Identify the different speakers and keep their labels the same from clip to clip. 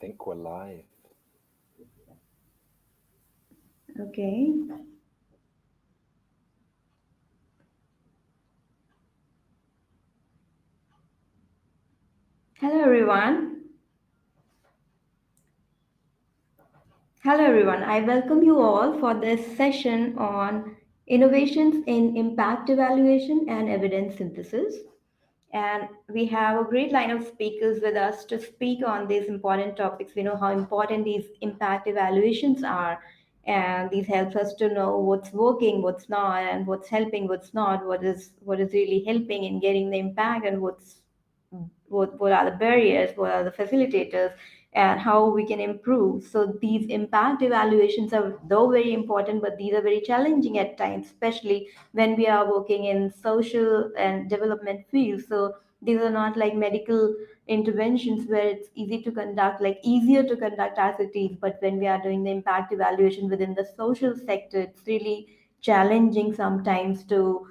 Speaker 1: think we're live.
Speaker 2: Okay. Hello, everyone. Hello, everyone. I welcome you all for this session on innovations in impact evaluation and evidence synthesis. And we have a great line of speakers with us to speak on these important topics. We know how important these impact evaluations are, and these helps us to know what's working, what's not, and what's helping, what's not, what is really helping in getting the impact, and what are the barriers, what are the facilitators, and how we can improve. So these impact evaluations are though very important, but these are very challenging at times, especially when we are working in social and development fields. So these are not like medical interventions where it's easier to conduct RCTs, but when we are doing the impact evaluation within the social sector, it's really challenging sometimes to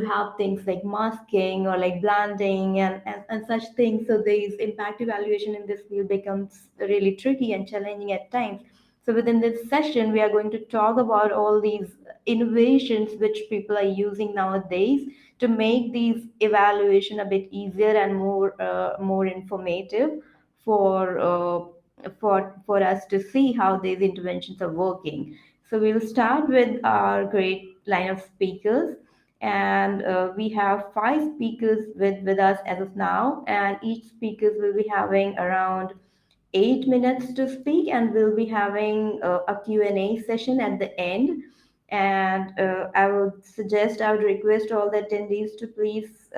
Speaker 2: have things like masking or like blending and such things. So these impact evaluation in this field becomes really tricky and challenging at times. So within this session, we are going to talk about all these innovations which people are using nowadays to make these evaluation a bit easier and more informative for for us to see how these interventions are working. So we'll start with our great line of speakers, and we have five speakers with us as of now, and each speakers will be having around 8 minutes to speak, and we'll be having a Q&A session at the end. And I would request all the attendees to please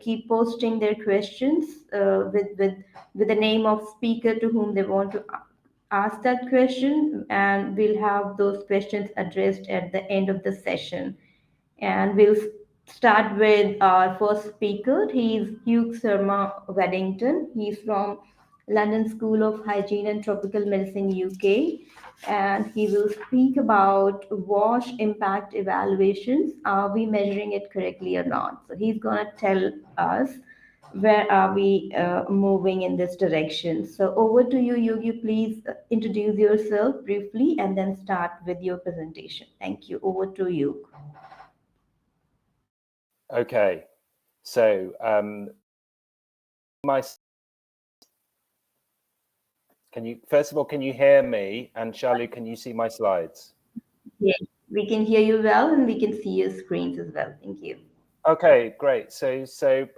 Speaker 2: keep posting their questions with the name of speaker to whom they want to ask that question, and we'll have those questions addressed at the end of the session. And we'll start with our first speaker. He's Hugh Sharma Waddington. He's from London School of Hygiene and Tropical Medicine, UK. And he will speak about wash impact evaluations. Are we measuring it correctly or not? So he's going to tell us where are we moving in this direction. So over to you, Yogi. Please introduce yourself briefly and then start with your presentation. Thank you. Over to you.
Speaker 1: Okay, so first of all, can you hear me? And Shalu, can you see my slides?
Speaker 2: Yes, we can hear you well, and we can see your screens as well. Thank you.
Speaker 1: Okay, great. So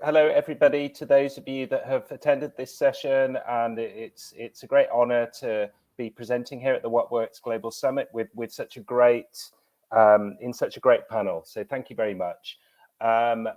Speaker 1: hello everybody, to those of you that have attended this session, and it's a great honor to be presenting here at the What Works Global Summit with such a great in such a great panel. So thank you very much.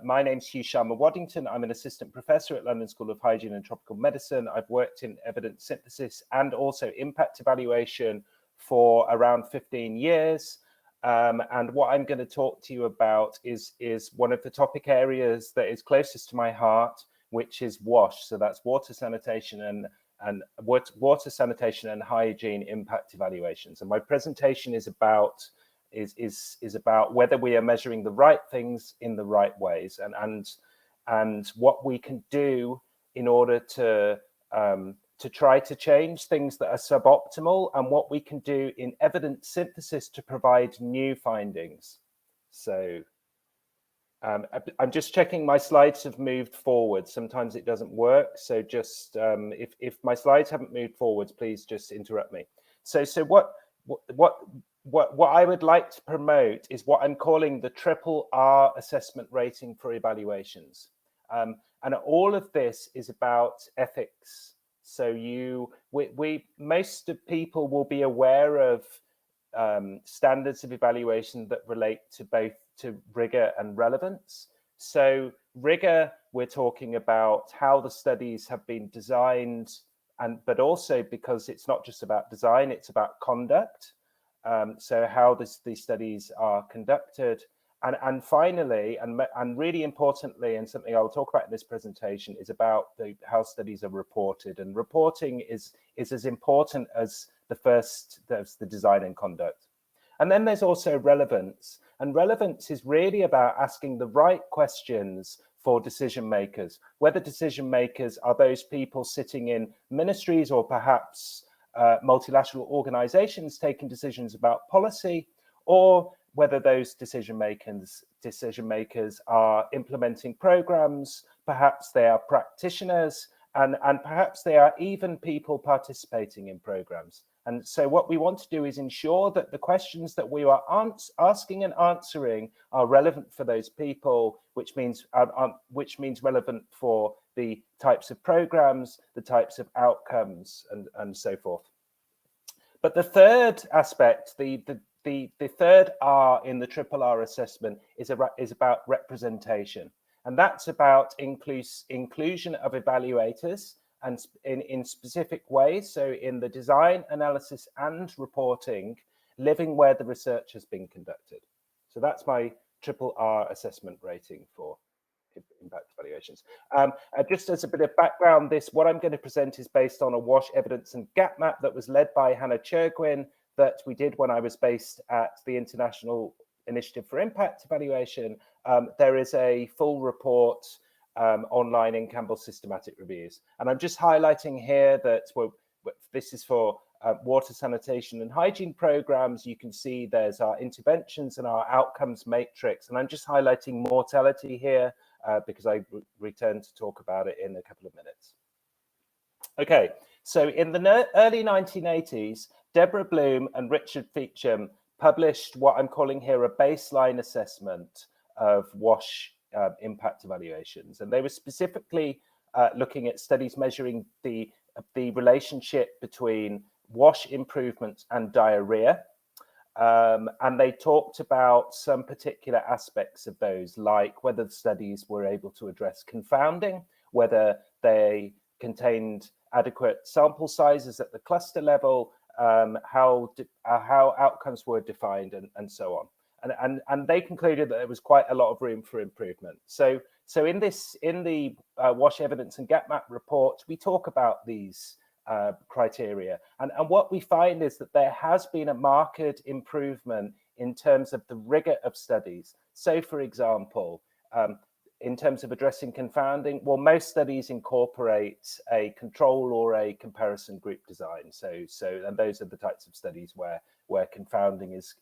Speaker 1: My name's Hugh Sharma Waddington. I'm an assistant professor at London School of Hygiene and Tropical Medicine. I've worked in evidence synthesis and also impact evaluation for around 15 years. And what I'm going to talk to you about is one of the topic areas that is closest to my heart, which is WASH. So that's water sanitation and water sanitation and hygiene impact evaluations. And my presentation is about whether we are measuring the right things in the right ways, and what we can do in order to try to change things that are suboptimal, and what we can do in evidence synthesis to provide new findings. So I'm just checking my slides have moved forward. Sometimes it doesn't work. So just if my slides haven't moved forwards, please just interrupt me. So what I would like to promote is what I'm calling the triple R assessment rating for evaluations. And all of this is about ethics. So most of people will be aware of standards of evaluation that relate to both to rigor and relevance. So rigor, we're talking about how the studies have been designed, but also because it's not just about design, it's about conduct. So how these studies are conducted. And finally, and really importantly, and something I'll talk about in this presentation, is about how studies are reported. And reporting is as important as the design and conduct. And then there's also relevance. And relevance is really about asking the right questions for decision makers, whether decision makers are those people sitting in ministries or perhaps multilateral organizations taking decisions about policy, or whether those decision makers are implementing programs, perhaps they are practitioners, and perhaps they are even people participating in programs. And so what we want to do is ensure that the questions that we are asking and answering are relevant for those people, which means relevant for the types of programs, the types of outcomes, and so forth. But the third aspect, the third R in the triple R assessment is about representation. And that's about inclusion of evaluators and in specific ways. So in the design, analysis, and reporting, living where the research has been conducted. So that's my triple R assessment rating for impact evaluations. Just as a bit of background, what I'm going to present is based on a WASH evidence and gap map that was led by Hannah Chergwin that we did when I was based at the International Initiative for Impact Evaluation. There is a full report online in Campbell's Systematic Reviews. And I'm just highlighting here that this is for water sanitation and hygiene programs. You can see there's our interventions and our outcomes matrix. And I'm just highlighting mortality here because I return to talk about it in a couple of minutes. Okay, so in the early 1980s, Deborah Bloom and Richard Feacham published what I'm calling here a baseline assessment of WASH impact evaluations. And they were specifically looking at studies measuring the relationship between WASH improvements and diarrhea. And they talked about some particular aspects of those, like whether the studies were able to address confounding, whether they contained adequate sample sizes at the cluster level, how outcomes were defined, and so on. And they concluded that there was quite a lot of room for improvement. So in the WASH evidence and gap map report, we talk about these criteria. And what we find is that there has been a marked improvement in terms of the rigor of studies. So, for example, in terms of addressing confounding, well, most studies incorporate a control or a comparison group design. And those are the types of studies where confounding is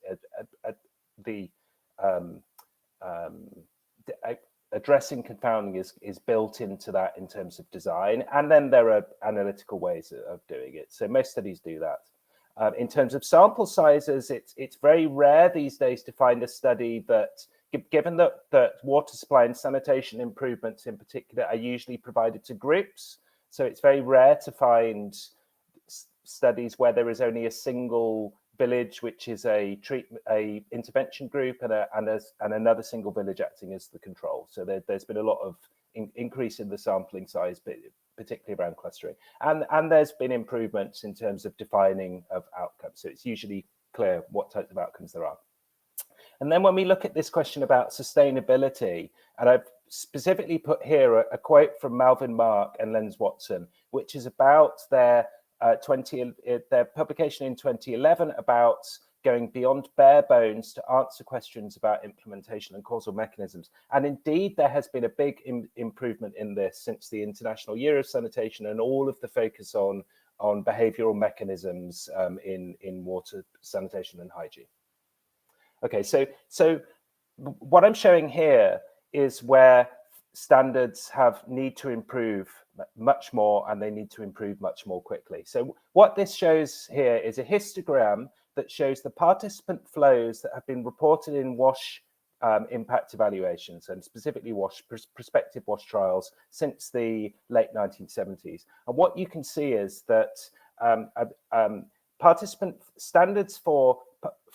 Speaker 1: addressing confounding is built into that in terms of design. And then there are analytical ways of doing it. So most studies do that. In terms of sample sizes, it's very rare these days to find a study that, given that water supply and sanitation improvements in particular are usually provided to groups. So it's very rare to find studies where there is only a single village, which is a intervention group, and another single village acting as the control. So there's been a lot of increase in the sampling size, particularly around clustering, and there's been improvements in terms of defining of outcomes. So it's usually clear what types of outcomes there are. And then when we look at this question about sustainability, and I've specifically put here a quote from Malvin Mark and Lenz Watson, which is about their publication in 2011 about going beyond bare bones to answer questions about implementation and causal mechanisms. And indeed, there has been a big improvement in this since the International Year of Sanitation and all of the focus on behavioural mechanisms in water sanitation and hygiene. Okay, so what I'm showing here is where standards need to improve much more, and they need to improve much more quickly. So what this shows here is a histogram that shows the participant flows that have been reported in WASH impact evaluations, and specifically prospective WASH trials since the late 1970s. And what you can see is that participant standards for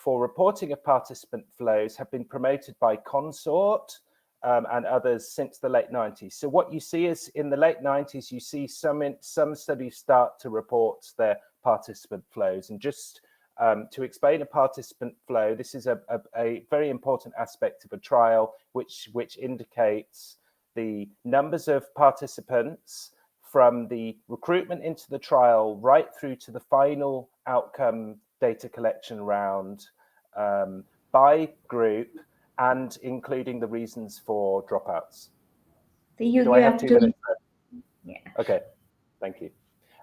Speaker 1: reporting of participant flows have been promoted by Consort and others since the late 90s. So what you see is in the late 90s, you see some studies start to report their participant flows. And just to explain a participant flow, this is a very important aspect of a trial, which indicates the numbers of participants from the recruitment into the trial right through to the final outcome data collection round by group, and including the reasons for dropouts.
Speaker 2: So you
Speaker 1: Do I have
Speaker 2: have
Speaker 1: 2
Speaker 2: to.
Speaker 1: minutes?
Speaker 2: Yeah.
Speaker 1: Okay, thank you.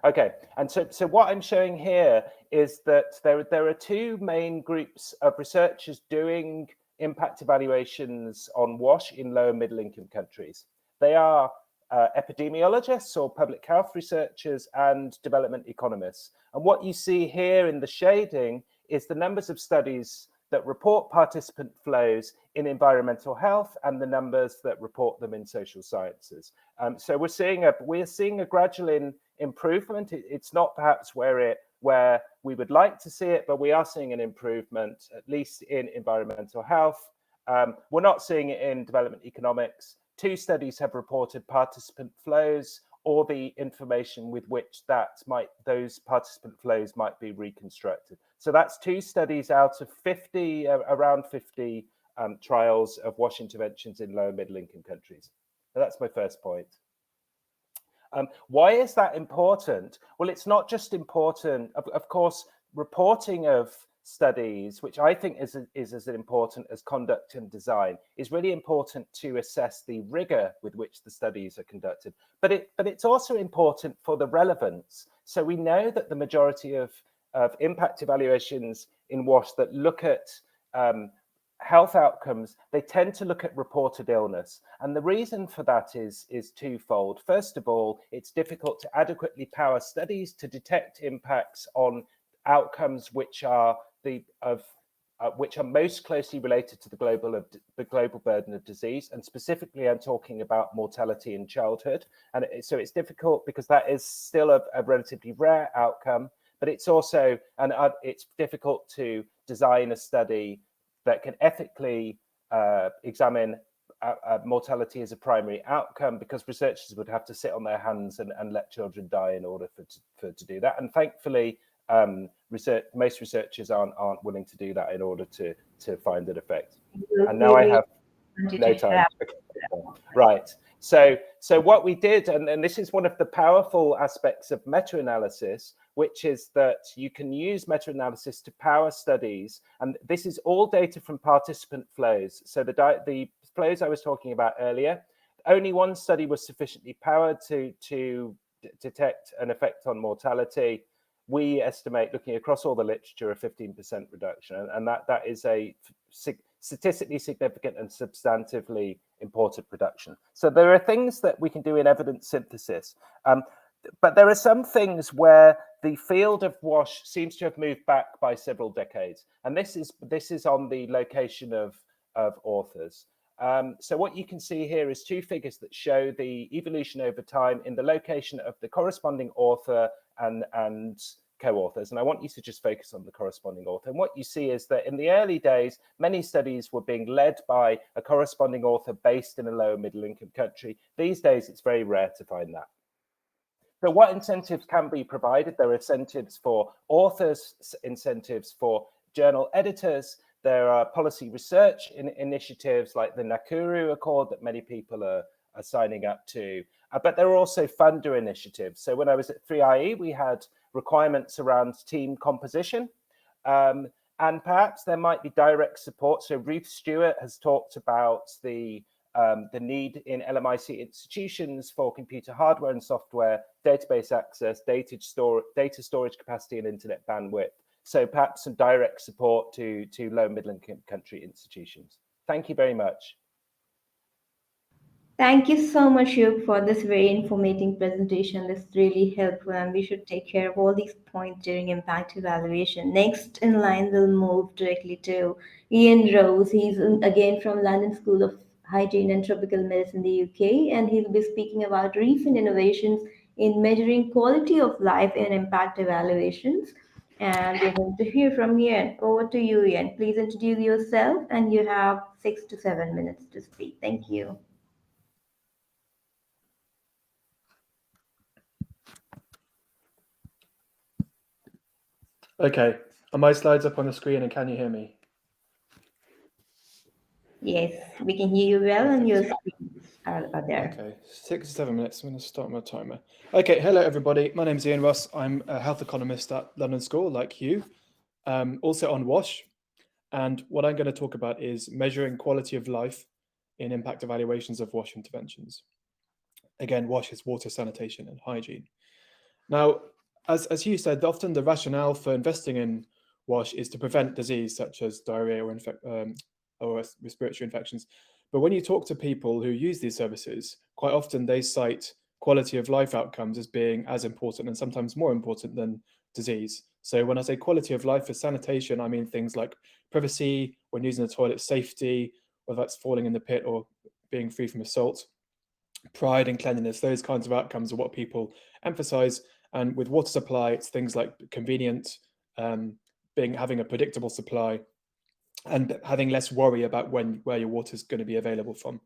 Speaker 1: Okay, and so what I'm showing here is that there are two main groups of researchers doing impact evaluations on WASH in low and middle income countries. They are epidemiologists or public health researchers and development economists. And what you see here in the shading is the numbers of studies that report participant flows in environmental health and the numbers that report them in social sciences. So we're seeing a gradual improvement. It's not perhaps where we would like to see it, but we are seeing an improvement, at least in environmental health. We're not seeing it in development economics. 2 studies have reported participant flows or the information with which those participant flows might be reconstructed. So that's 2 studies out of 50, around 50 trials of WASH interventions in low and middle income countries. So that's my first point. Why is that important? Well, it's not just important, of course, reporting of studies, which I think is as important as conduct and design, is really important to assess the rigor with which the studies are conducted. But it's also important for the relevance. So we know that the majority of impact evaluations in WASH that look at health outcomes, they tend to look at reported illness. And the reason for that is twofold. First of all, it's difficult to adequately power studies to detect impacts on outcomes which are most closely related to the global burden of disease. And specifically, I'm talking about mortality in childhood. And so it's difficult because that is still a relatively rare outcome, but it's also, it's difficult to design a study that can ethically examine mortality as a primary outcome, because researchers would have to sit on their hands and let children die in order to do that. And thankfully, most researchers aren't willing to do that in order to find an effect. And now I have no time. Right. So what we did, and this is one of the powerful aspects of meta-analysis, which is that you can use meta-analysis to power studies. And this is all data from participant flows. So the flows I was talking about earlier, only one study was sufficiently powered to detect an effect on mortality. We estimate, looking across all the literature, a 15% reduction. And that is a statistically significant and substantively important reduction. So there are things that we can do in evidence synthesis. But there are some things where the field of WASH seems to have moved back by several decades. And this is on the location of authors. So what you can see here is 2 figures that show the evolution over time in the location of the corresponding author and co-authors. And I want you to just focus on the corresponding author. And what you see is that in the early days, many studies were being led by a corresponding author based in a low and middle income country. These days, it's very rare to find that. So what incentives can be provided? There are incentives for authors, incentives for journal editors. There are policy research initiatives like the Nakuru Accord that many people are signing up to. But there are also funder initiatives. So when I was at 3IE, we had requirements around team composition. And perhaps there might be direct support. So Ruth Stewart has talked about the need in LMIC institutions for computer hardware and software, database access, data storage capacity, and internet bandwidth. So perhaps some direct support to low and middle income country institutions. Thank you very much.
Speaker 2: Thank you so much, Hugh, for this very informative presentation. This is really helpful, and we should take care of all these points during impact evaluation. Next in line, we'll move directly to Ian Rose. He's again from London School of Hygiene and Tropical Medicine, the UK, and he'll be speaking about recent innovations in measuring quality of life in impact evaluations. And we're going to hear from Ian. Over to you, Ian. Please introduce yourself, and you have 6 to 7 minutes to speak. Thank you.
Speaker 3: Okay, are my slides up on the screen and can you hear me?
Speaker 2: Yes, we can hear you well, and your screens are there.
Speaker 3: Okay, 6 to 7 minutes. I'm going to start my timer. Okay, hello everybody. My name is Ian Ross. I'm a health economist at London School, like you, also on WASH. And what I'm going to talk about is measuring quality of life in impact evaluations of WASH interventions. Again, WASH is water, sanitation, and hygiene. Now, as Hugh said, often the rationale for investing in WASH is to prevent disease such as diarrhea or respiratory infections. But when you talk to people who use these services, quite often they cite quality of life outcomes as being as important and sometimes more important than disease. So when I say quality of life for sanitation, I mean things like privacy, when using the toilet, safety, whether that's falling in the pit or being free from assault, pride and cleanliness. Those kinds of outcomes are what people emphasize. And with water supply, it's things like convenient, having a predictable supply, and having less worry about where your water is going to be available from.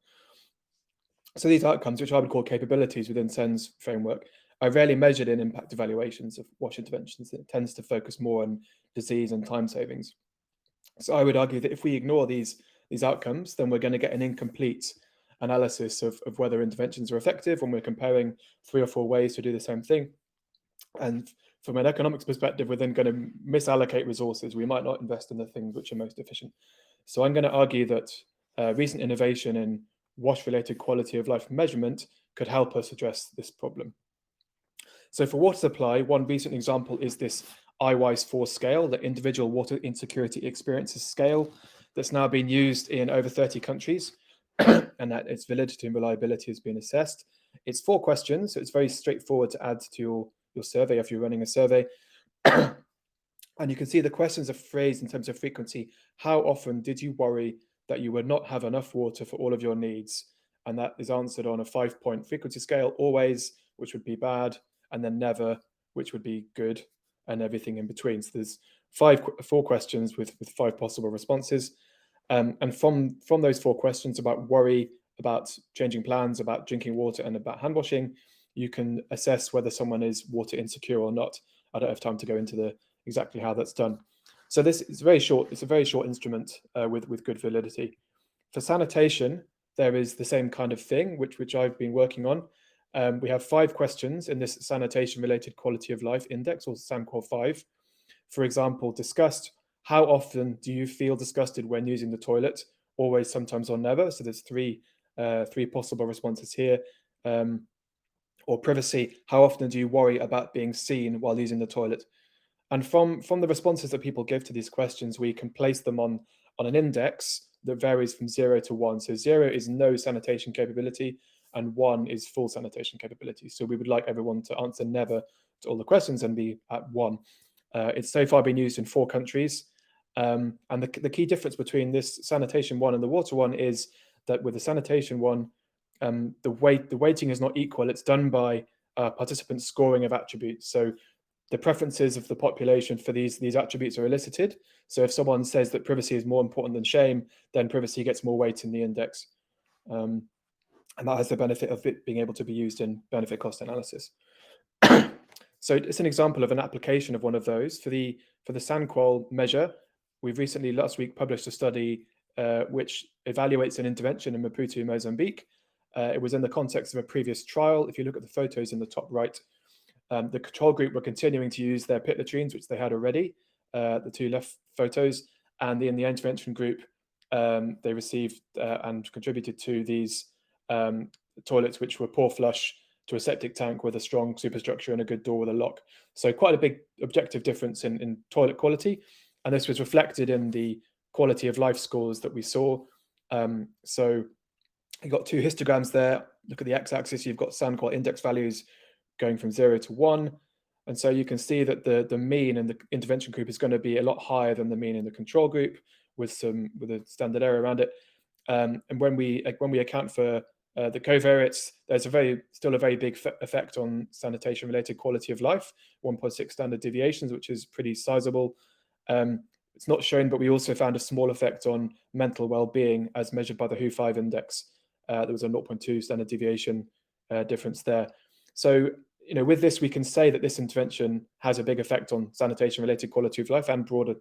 Speaker 3: So these outcomes, which I would call capabilities within SEN's framework, are rarely measured in impact evaluations of WASH interventions. It tends to focus more on disease and time savings. So I would argue that if we ignore these outcomes, then we're going to get an incomplete analysis of whether interventions are effective when we're comparing 3 or 4 ways to do the same thing. And from an economics perspective, we're then going to misallocate resources. We might not invest in the things which are most efficient. So I'm going to argue that recent innovation in WASH-related quality of life measurement could help us address this problem. So for water supply, one recent example is this IWISE-4 scale, the Individual Water Insecurity Experiences Scale, that's now been used in over 30 countries, and that its validity and reliability has been assessed. It's 4 questions, so it's very straightforward to add to your survey if you're running a survey. And you can see the questions are phrased in terms of frequency. How often did you worry that you would not have enough water for all of your needs? And that is answered on a 5-point frequency scale: always, which would be bad, and then never, which would be good, and everything in between. So there's 4 questions with 5 possible responses. And from those 4 questions about worry, about changing plans, about drinking water, and about hand washing, you can assess whether someone is water insecure or not. I don't have time to go into exactly how that's done. So this is very short. It's a very short instrument with good validity. For sanitation, there is the same kind of thing, which I've been working on. We have 5 questions in this sanitation-related quality of life index, or SAMQual 5. For example, disgust. How often do you feel disgusted when using the toilet? Always, sometimes, or never. So there's 3 possible responses here. Or privacy. How often do you worry about being seen while using the toilet? And from the responses that people give to these questions, we can place them on an index that varies from 0 to 1. So 0 is no sanitation capability, and 1 is full sanitation capability. So we would like everyone to answer never to all the questions and be at 1. It's so far been used in 4 countries. And the key difference between this sanitation one and the water one is that with the sanitation one, the weighting is not equal. It's done by participants' scoring of attributes. So the preferences of the population for these attributes are elicited. So if someone says that privacy is more important than shame, then privacy gets more weight in the index. And that has the benefit of it being able to be used in benefit cost analysis. So it's an example of an application of one of those. For the SANQual measure, we've recently, last week, published a study which evaluates an intervention in Maputo, Mozambique. It was in the context of a previous trial. If you look at the photos in the top right, the control group were continuing to use their pit latrines, which they had already, the 2 left photos, and in the intervention group, they received and contributed to these toilets, which were pour flush to a septic tank with a strong superstructure and a good door with a lock. So quite a big objective difference in toilet quality. And this was reflected in the quality of life scores that we saw. So you've got 2 histograms there. Look at the x-axis, you've got SANQual index values going from 0 to 1. And so you can see that the mean in the intervention group is going to be a lot higher than the mean in the control group with a standard error around it. And when we account for the covariates, there's still a very big effect on sanitation-related quality of life, 1.6 standard deviations, which is pretty sizable. It's not shown, but we also found a small effect on mental well-being as measured by the WHO5 index. There was a 0.2 standard deviation difference there. So, with this, we can say that this intervention has a big effect on sanitation-related quality of life and broader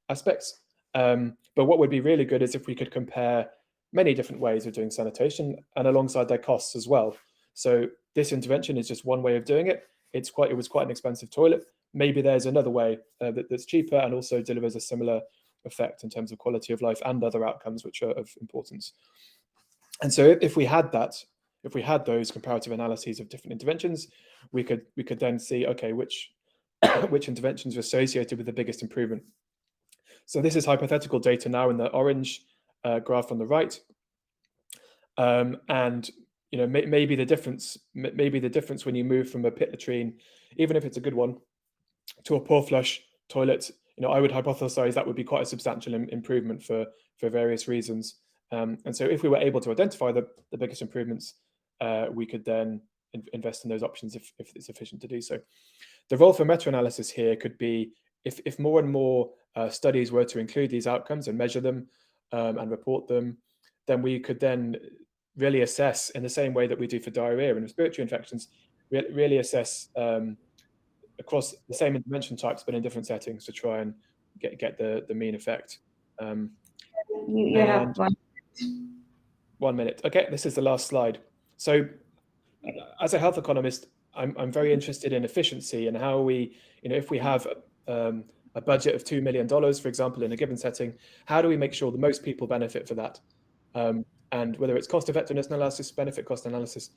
Speaker 3: aspects. But what would be really good is if we could compare many different ways of doing sanitation and alongside their costs as well. So this intervention is just one way of doing it. It was quite an expensive toilet. Maybe there's another way that's cheaper and also delivers a similar effect in terms of quality of life and other outcomes which are of importance. And so if we had that, if we had those comparative analyses of different interventions, we could then see, okay, which interventions are associated with the biggest improvement. So this is hypothetical data now in the orange graph on the right, and maybe the difference when you move from a pit latrine, even if it's a good one, to a poor flush toilet, I would hypothesize that would be quite a substantial improvement for various reasons. And so if we were able to identify the biggest improvements, we could then invest in those options if it's efficient to do so. The role for meta-analysis here could be if more and more studies were to include these outcomes and measure them and report them, then we could then really assess, in the same way that we do for diarrhea and respiratory infections, really assess across the same intervention types but in different settings to try and get the mean effect.
Speaker 2: You have
Speaker 3: 1 minute. Okay, this is the last slide. So as a health economist, I'm very interested in efficiency and how we, if we have a budget of $2 million, for example, in a given setting, how do we make sure the most people benefit for that? And whether it's cost effectiveness analysis, benefit cost analysis,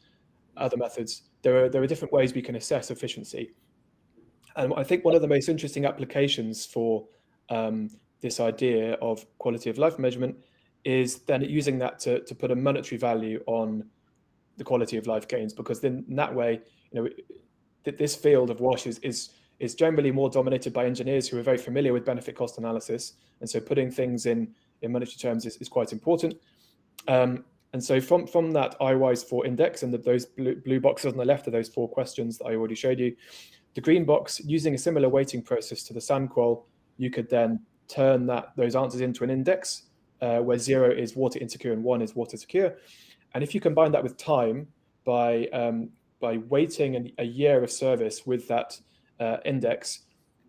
Speaker 3: other methods, there are different ways we can assess efficiency. And I think one of the most interesting applications for this idea of quality of life measurement is then using that to put a monetary value on the quality of life gains, because then in that way, this field of WASH is generally more dominated by engineers who are very familiar with benefit cost analysis, and so putting things in monetary terms is quite important. And so from that IWISE 4 index and those blue boxes on the left are those 4 questions that I already showed you. The green box, using a similar weighting process to the SANQUAL, you could then turn those answers into an index where 0 is water insecure and 1 is water secure. And if you combine that with time by weighting a year of service with that index,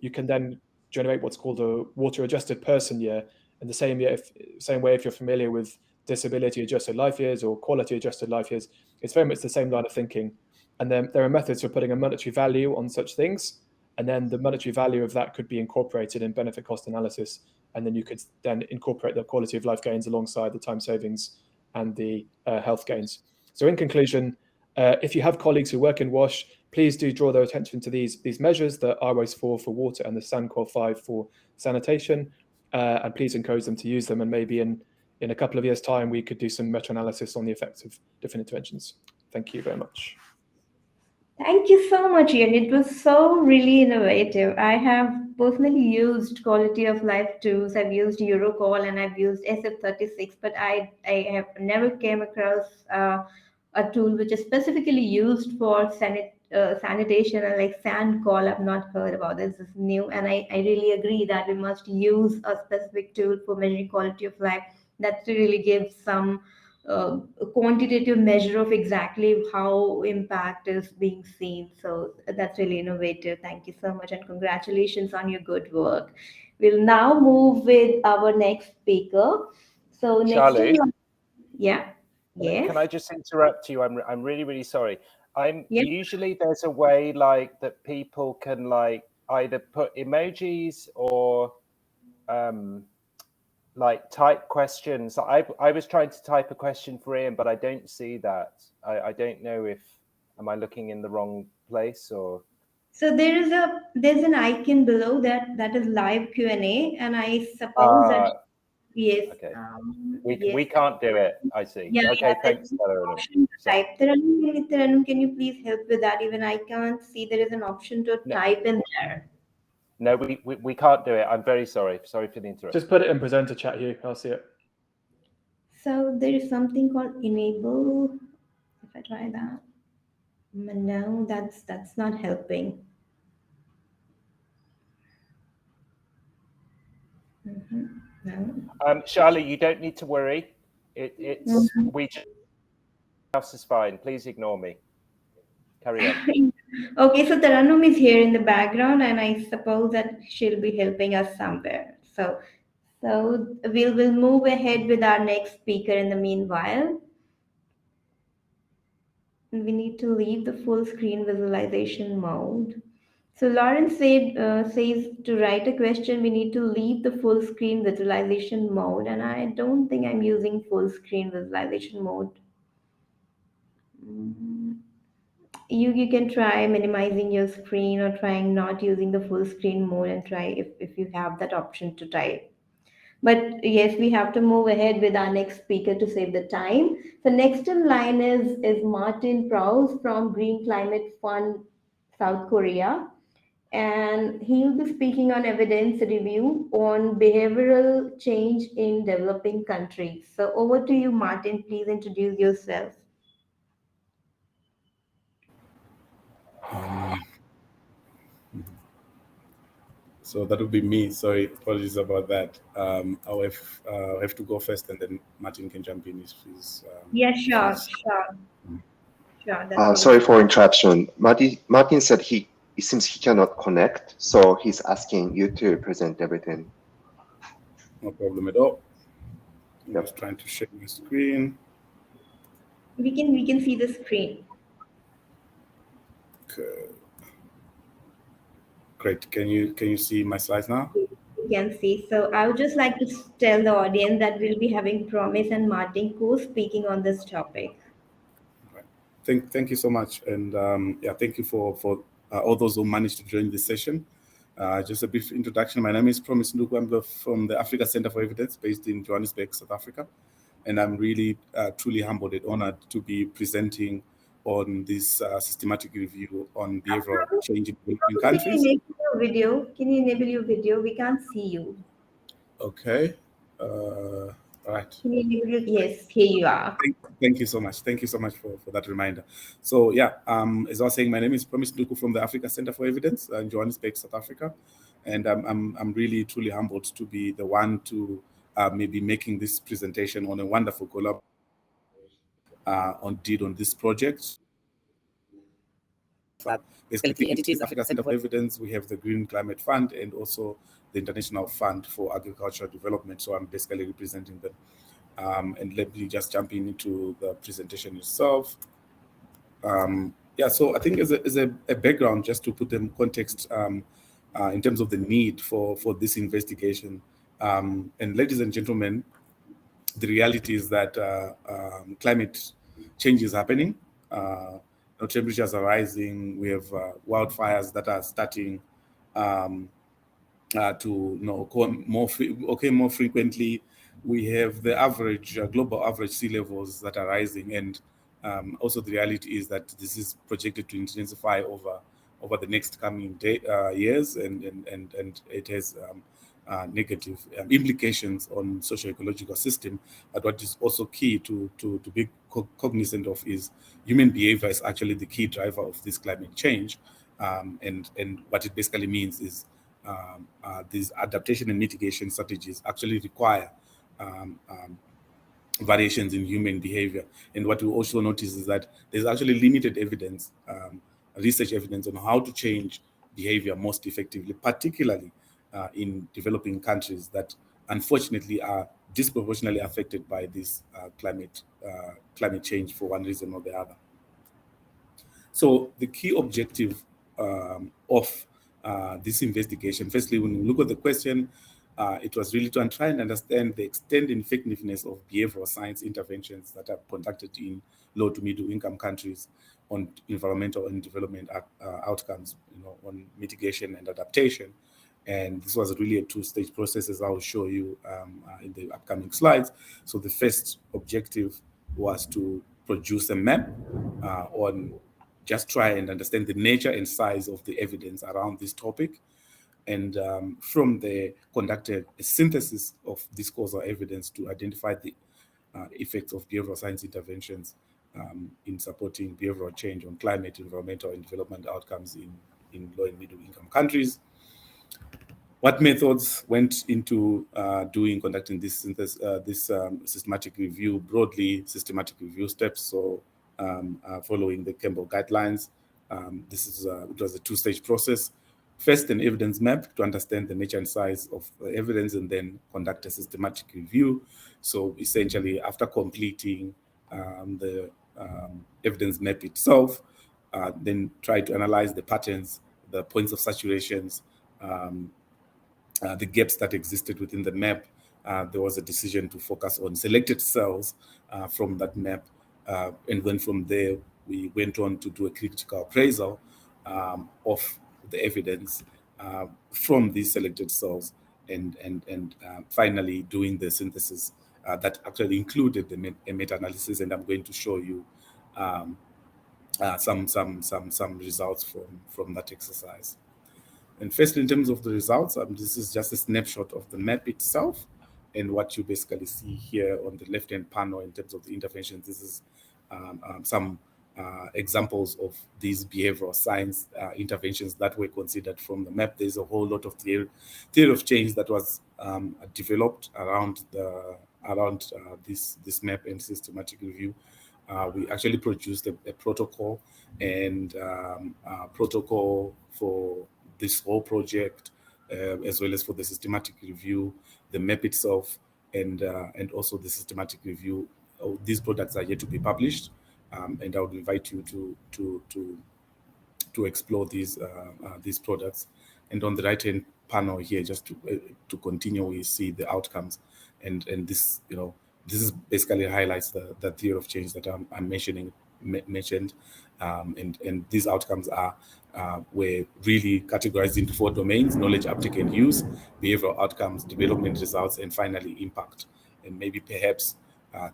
Speaker 3: you can then generate what's called a water adjusted person year. In the same way, if you're familiar with disability adjusted life years or quality adjusted life years, it's very much the same line of thinking. And then there are methods for putting a monetary value on such things, and then the monetary value of that could be incorporated in benefit cost analysis, and then you could then incorporate the quality of life gains alongside the time savings and the health gains. So in conclusion, if you have colleagues who work in WASH, please do draw their attention to these measures, the IWISE 4 for water and the SANQUAL 5 for sanitation, and please encourage them to use them. And maybe in a couple of years' time, we could do some meta-analysis on the effects of different interventions. Thank you very much.
Speaker 2: Thank you so much, Ian. It was so really innovative. I have personally used quality of life tools. I've used Eurocall and I've used SF36, but I have never came across a tool which is specifically used for sanitation, and like SANQUAL. I've not heard about this. This is new, and I really agree that we must use a specific tool for measuring quality of life that really gives some a quantitative measure of exactly how impact is being seen. So that's really innovative. Thank you so much, and congratulations on your good work. We'll now move with our next speaker. So next
Speaker 1: Charlie,
Speaker 2: yeah. Yes.
Speaker 1: Can I just interrupt you? I'm really, really sorry.
Speaker 2: Yeah.
Speaker 1: Usually there's a way like that people can like either put emojis or like type questions. I was trying to type a question for Ian, but I don't see that. I don't know if am I looking in the wrong place or.
Speaker 2: So there's an icon below that is live Q&A, and I suppose that yes.
Speaker 1: Okay.
Speaker 2: Yes.
Speaker 1: We can't do it. I see.
Speaker 2: Yeah,
Speaker 1: okay. Thanks,
Speaker 2: type. Taranum, can you please help with that? Even I can't see there is an option to type in there.
Speaker 1: No, we can't do it. I'm very sorry. Sorry for the interruption.
Speaker 3: Just put it in presenter chat, Hugh. I'll see it.
Speaker 2: So there is something called enable. If I try that, no, that's not helping. No.
Speaker 1: Charlie, you don't need to worry. It's we just house is fine. Please ignore me. Carry on.
Speaker 2: Okay, so Taranum is here in the background, and I suppose that she'll be helping us somewhere. So we'll move ahead with our next speaker in the meanwhile. We need to leave the full screen visualization mode. So Lawrence says to write a question, we need to leave the full screen visualization mode, and I don't think I'm using full screen visualization mode. you can try minimizing your screen or trying not using the full screen mode and try if you have that option to try. But yes, we have to move ahead with our next speaker to save the time. So next in line is Martin Prowse from Green Climate Fund, South Korea. And he will be speaking on evidence review on behavioral change in developing countries. So over to you, Martin. Please introduce yourself.
Speaker 4: So that would be me. Sorry, apologies about that. I'll have to go first, and then Martin can jump in if he's.
Speaker 2: Yeah, sure. Sure,
Speaker 5: Sorry for interruption. Martin said it seems he cannot connect, so he's asking you to present everything.
Speaker 4: No problem at all. I'm just trying to share my screen.
Speaker 2: We can see the screen.
Speaker 4: Okay. Great. Can you see my slides now?
Speaker 2: You can see. So I would just like to tell the audience that we'll be having Promise and Martin co-speaking on this topic.
Speaker 4: Right. Thank you so much, and thank you for all those who managed to join this session. Just a brief introduction. My name is Promise Nduku. I'm from the Africa Center for Evidence, based in Johannesburg, South Africa, and I'm really truly humbled and honored to be presenting on this systematic review on behavioral change in developing countries.
Speaker 2: Can you enable your video? Can you enable your video? We can't see you.
Speaker 4: Okay. All right.
Speaker 2: Can you enable your, yes, here you are.
Speaker 4: Thank you so much. Thank you so much for that reminder. So yeah, as I was saying, my name is Promise Nduku from the Africa Center for Evidence in Johannesburg, South Africa, and I'm really truly humbled to be the one to maybe making this presentation on a wonderful collab on this project. Basically, three entities: Africa Center for Evidence, we have the Green Climate Fund, and also the International Fund for Agricultural Development. So I'm basically representing them. And let me just jump into the presentation itself. So I think as a background, just to put them in context in terms of the need for this investigation. And ladies and gentlemen, the reality is that climate change is happening. Temperatures are rising. We have wildfires that are starting to more frequently. We have the average global average sea levels that are rising, and also the reality is that this is projected to intensify over the next coming years, and it has negative implications on socio-ecological system. But what is also key to be cognizant of is human behavior is actually the key driver of this climate change, and what it basically means is these adaptation and mitigation strategies actually require variations in human behavior. And what we also notice is that there's actually limited evidence, research evidence on how to change behavior most effectively, particularly in developing countries that unfortunately are disproportionately affected by this climate change for one reason or the other. So the key objective of this investigation, firstly, when you look at the question, it was really to try and understand the extent and effectiveness of behavioral science interventions that are conducted in low to middle income countries on environmental and development outcomes, on mitigation and adaptation. And this was really a two-stage process, as I will show you in the upcoming slides. So the first objective was to produce a map on just try and understand the nature and size of the evidence around this topic. And from there, conducted a synthesis of this causal evidence to identify the effects of behavioral science interventions in supporting behavioral change on climate, environmental, and development outcomes in low and middle income countries. What methods went into conducting this synthesis, systematic review, broadly systematic review steps? So following the Campbell guidelines, it was a two-stage process. First, an evidence map to understand the nature and size of the evidence, and then conduct a systematic review. So essentially, after completing the evidence map itself, then try to analyze the patterns, the points of saturations, the gaps that existed within the map. There was a decision to focus on selected cells from that map, and then from there, we went on to do a critical appraisal of the evidence from these selected cells, and finally doing the synthesis that actually included a meta-analysis, and I'm going to show you some results from that exercise. And first, in terms of the results, this is just a snapshot of the map itself, and what you basically see here on the left-hand panel in terms of the interventions. This is some examples of these behavioral science interventions that were considered from the map. There's a whole lot of theory of change that was developed around this map and systematic review. We actually produced a protocol and protocol for this whole project, as well as for the systematic review, the map itself, and also the systematic review. These products are yet to be published, and I would invite you to explore these products. And on the right-hand panel here, just to continue, we see the outcomes, and this, you know, this is basically highlights the theory of change that I'm mentioned, and these outcomes were really categorized into 4 domains: knowledge, uptake, and use, behavioral outcomes, development results, and finally impact. And maybe perhaps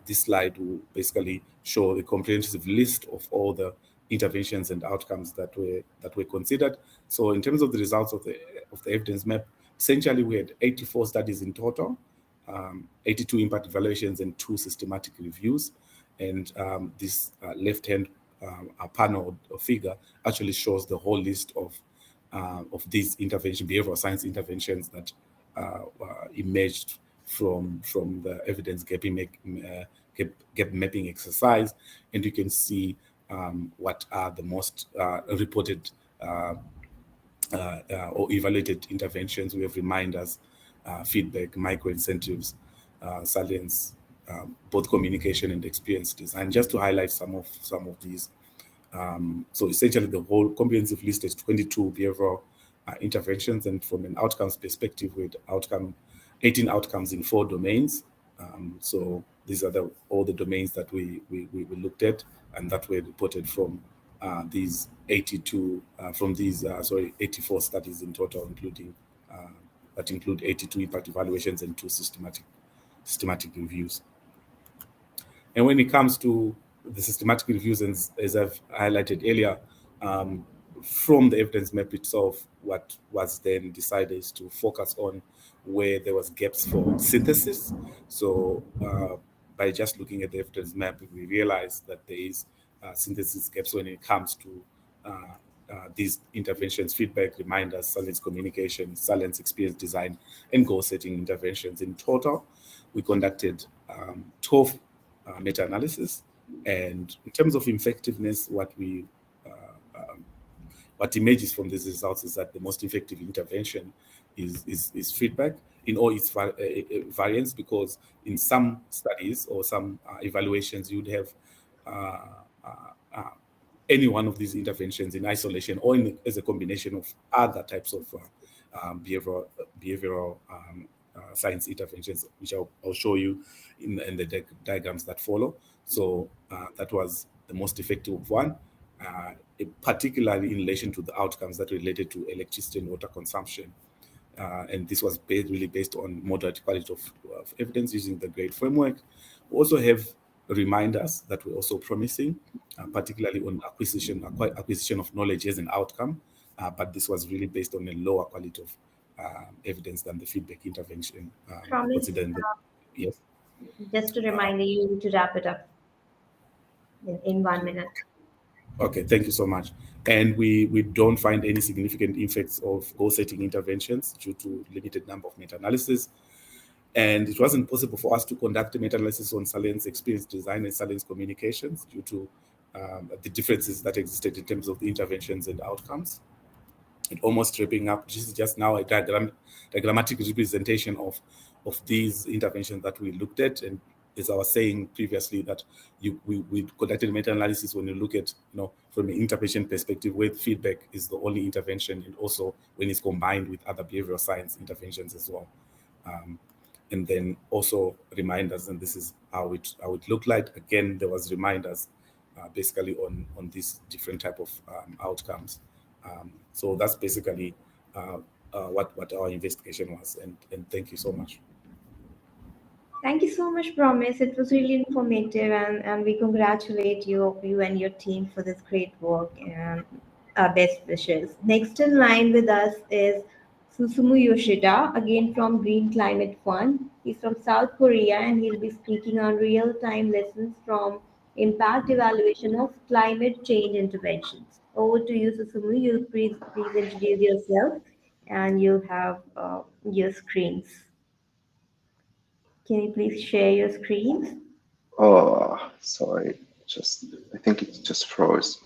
Speaker 4: this slide will basically show a comprehensive list of all the interventions and outcomes that were considered. So in terms of the results of the evidence map, essentially we had 84 studies in total, 82 impact evaluations, and 2 systematic reviews. And this left-hand panel or figure actually shows the whole list of these behavioral science interventions that emerged from the evidence gap mapping exercise. And you can see what are the most reported or evaluated interventions. We have reminders, feedback, micro incentives, salience, both communication and experience design. Just to highlight some of these. So essentially, the whole comprehensive list is 22 behavioral interventions, and from an outcomes perspective, with 18 outcomes in 4 domains. So these are all the domains that we looked at, and that were reported from these 84 studies in total, including that include 82 impact evaluations and 2 systematic reviews. And when it comes to the systematic reviews, and as I've highlighted earlier, from the evidence map itself, what was then decided is to focus on where there was gaps for synthesis. So by just looking at the evidence map, we realized that there is synthesis gaps when it comes to these interventions: feedback, reminders, salience communication, salience experience design, and goal-setting interventions. In total, we conducted 12 meta-analysis, and in terms of effectiveness, what emerges from these results is that the most effective intervention is feedback in all its variants, because in some studies or some evaluations, you'd have any one of these interventions in isolation or as a combination of other types of behavioral science interventions, which I'll show you in the diagrams that follow. So that was the most effective one, particularly in relation to the outcomes that related to electricity and water consumption. And this was really based on moderate quality of evidence using the GRADE framework. We also have reminders that were also promising, particularly on acquisition of knowledge as an outcome, but this was really based on a lower quality of evidence than the feedback intervention. Yes.
Speaker 2: Just a reminder, you need to wrap it up in 1 minute.
Speaker 4: Okay, thank you so much. And we don't find any significant effects of goal-setting interventions due to limited number of meta-analysis. And it wasn't possible for us to conduct a meta-analysis on salience experience design and salience communications due to the differences that existed in terms of the interventions and outcomes. And almost wrapping up, this is just now a diagrammatic representation of these interventions that we looked at. And as I was saying previously, that we conducted meta-analysis when you look at, from an interpatient perspective, where feedback is the only intervention, and also when it's combined with other behavioral science interventions as well. And then also reminders, and this is how it looked like. Again, there was reminders basically on these different type of outcomes. So that's basically what our investigation was, and thank you so much.
Speaker 2: Thank you so much, Promise. It was really informative, and we congratulate you and your team for this great work, and our best wishes. Next in line with us is Susumu Yoshida, again from Green Climate Fund. He's from South Korea, and he'll be speaking on real-time lessons from impact evaluation of climate change interventions. Over to you, Susumu. You please introduce yourself, and you have your screens. Can you please share your screens?
Speaker 5: Oh, sorry. I think it just froze.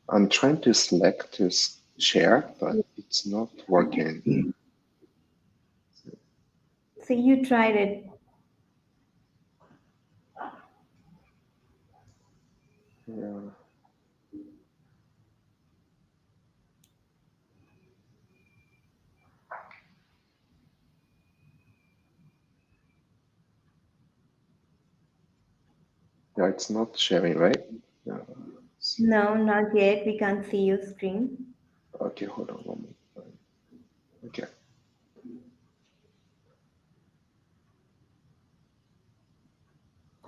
Speaker 5: I'm trying to select to share, but it's not working.
Speaker 2: So you tried it.
Speaker 5: Yeah. Yeah, it's not sharing, right? Yeah.
Speaker 2: No, not yet. We can't see your screen.
Speaker 5: Okay, hold on one moment. Okay.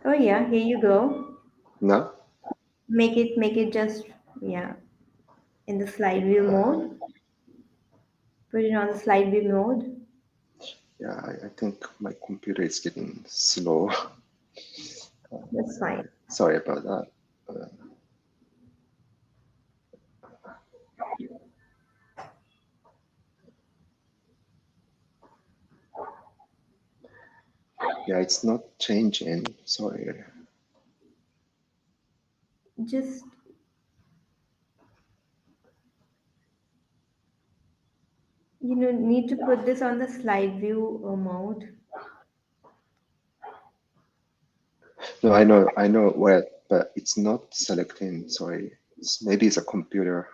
Speaker 2: Oh yeah, here you go.
Speaker 5: Now?
Speaker 2: Make it just, yeah, in the slide view mode. Put it on the slide view mode.
Speaker 5: Yeah, I think my computer is getting slow.
Speaker 2: That's fine.
Speaker 5: Sorry about that. Yeah, it's not changing. Sorry.
Speaker 2: Just, need to put this on the slide view mode.
Speaker 5: No, I know where, but it's not selecting. Sorry. Maybe it's a computer.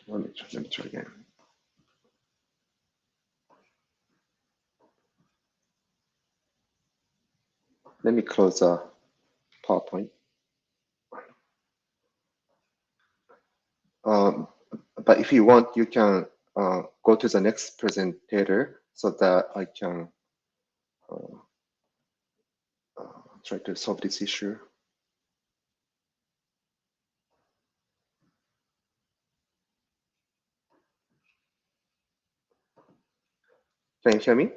Speaker 5: Let me try again. Let me close PowerPoint. But if you want, you can go to the next presenter so that I can try to solve this issue. Can you hear me?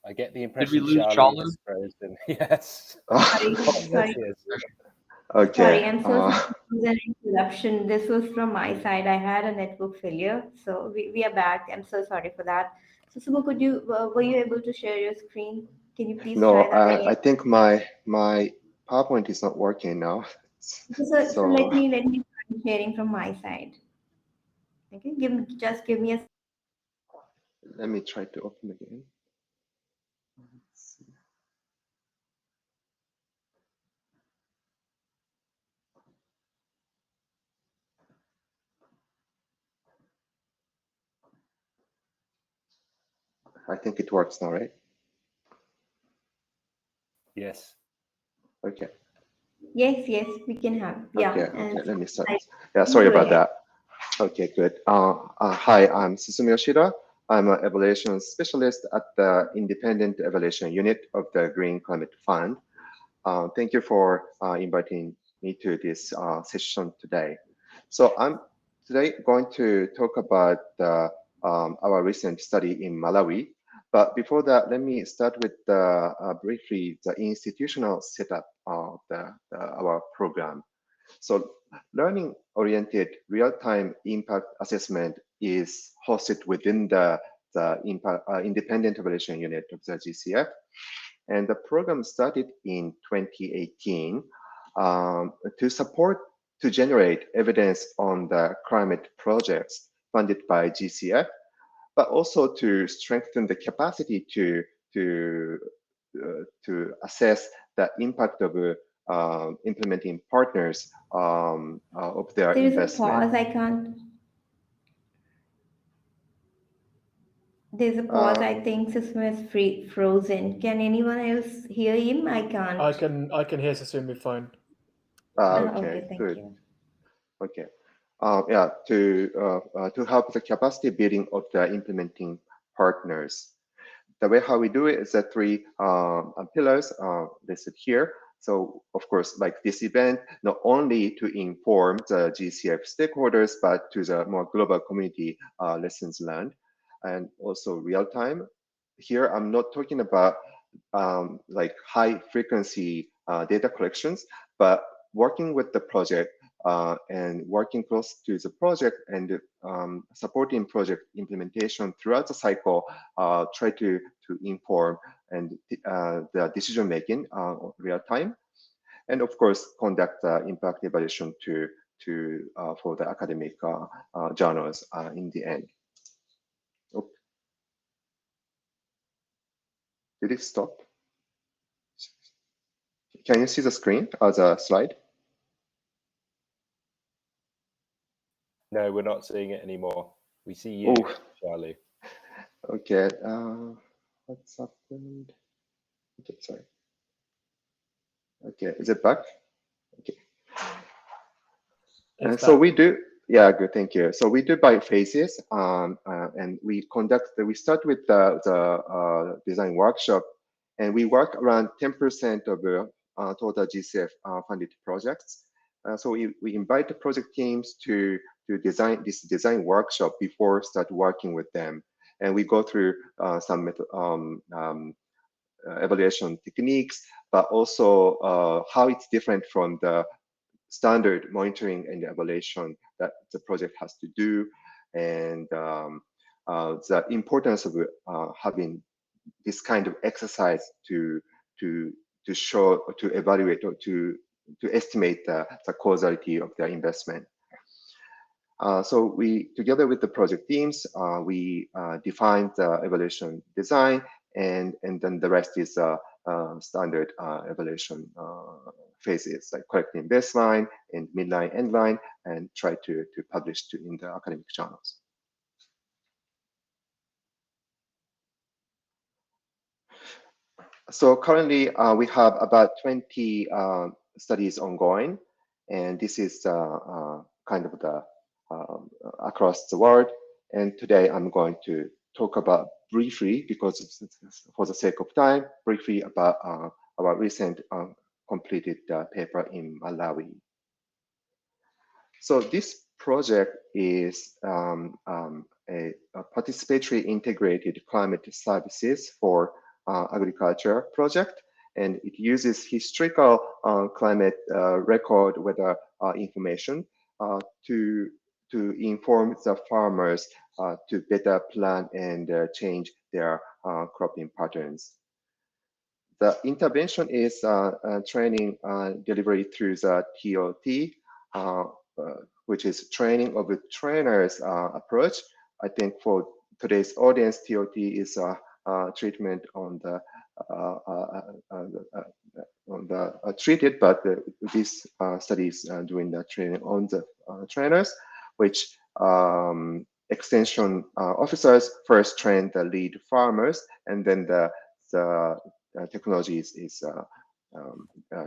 Speaker 1: I get the impression
Speaker 6: Did we lose
Speaker 1: Charlie
Speaker 6: Charlie?
Speaker 1: is frozen. Yes.
Speaker 2: Sorry,
Speaker 1: Yes, he is.
Speaker 5: Okay.
Speaker 2: sorry, I'm so sorry. It was an interruption. This was from my side. I had a network failure, so we are back. I'm so sorry for that. So, Sumo, were you able to share your screen? Can you please
Speaker 5: No,
Speaker 2: try that again?
Speaker 5: I think my PowerPoint is not working now.
Speaker 2: So let me try sharing from my side. Okay, just give me a.
Speaker 5: Let me try to open again. Let's see. I think it works now, right?
Speaker 1: Yes.
Speaker 5: Okay.
Speaker 2: Yes, we can have. Yeah.
Speaker 5: Okay, let me start.
Speaker 2: I-
Speaker 5: Yeah, sorry
Speaker 2: go
Speaker 5: about
Speaker 2: ahead.
Speaker 5: that. Okay, good. Hi, I'm Susumu Yoshida. I'm an evaluation specialist at the Independent Evaluation Unit of the Green Climate Fund. Thank you for inviting me to this session today. So I'm today going to talk about our recent study in Malawi. But before that, let me start with briefly the institutional setup of our program. So learning-oriented real-time impact assessment is hosted within the Independent Evaluation Unit of the GCF. And the program started in 2018 to generate evidence on the climate projects funded by GCF, but also to strengthen the capacity to assess the impact of implementing partners of their
Speaker 2: There is a
Speaker 5: investment.
Speaker 2: pause. I can't. There's a pause. I think Susumu is frozen. Can anyone else hear him? I can't.
Speaker 3: I can hear Susumu fine.
Speaker 5: Okay,
Speaker 2: Thank
Speaker 5: good.
Speaker 2: you.
Speaker 5: Okay. Yeah, to help the capacity building of the implementing partners. The way how we do it is the three pillars listed here. So of course, like this event, not only to inform the GCF stakeholders, but to the more global community lessons learned, and also real time. Here, I'm not talking about like high frequency data collections, but working with the project and working close to the project and supporting project implementation throughout the cycle, try to inform and the decision making real time, and of course conduct impact evaluation for the academic journals in the end. Oh. Did it stop? Can you see the screen or the slide?
Speaker 1: No, we're not seeing it anymore. We see you, Charlie.
Speaker 5: Okay. What's happened? Okay, sorry. Okay, is it back? Okay. And so we do. Yeah, good. Thank you. So we do by phases, and we start with the design workshop, and we work around 10% of the total GCF funded projects. So we invite the project teams to design this design workshop before start working with them, and we go through some evaluation techniques, but also how it's different from the standard monitoring and evaluation that the project has to do, and the importance of having this kind of exercise to show, to evaluate, or to estimate the causality of their investment. So we, together with the project teams, we define the evaluation design, and then the rest is standard evaluation phases, like collecting baseline and midline, endline, and try to publish in the academic journals. So currently we have about 20 studies ongoing, and this is kind of the across the world. And today I'm going to talk about briefly, because for the sake of time, briefly about our recent completed paper in Malawi. So this project is a participatory integrated climate services for agriculture project, and it uses historical climate record weather information to inform the farmers to better plan and change their cropping patterns. The intervention is training delivery through the TOT, which is training of the trainers approach. I think for today's audience, TOT is treatment on the treated, but this study is doing the training on the trainers, which extension officers first train the lead farmers, and then the technology is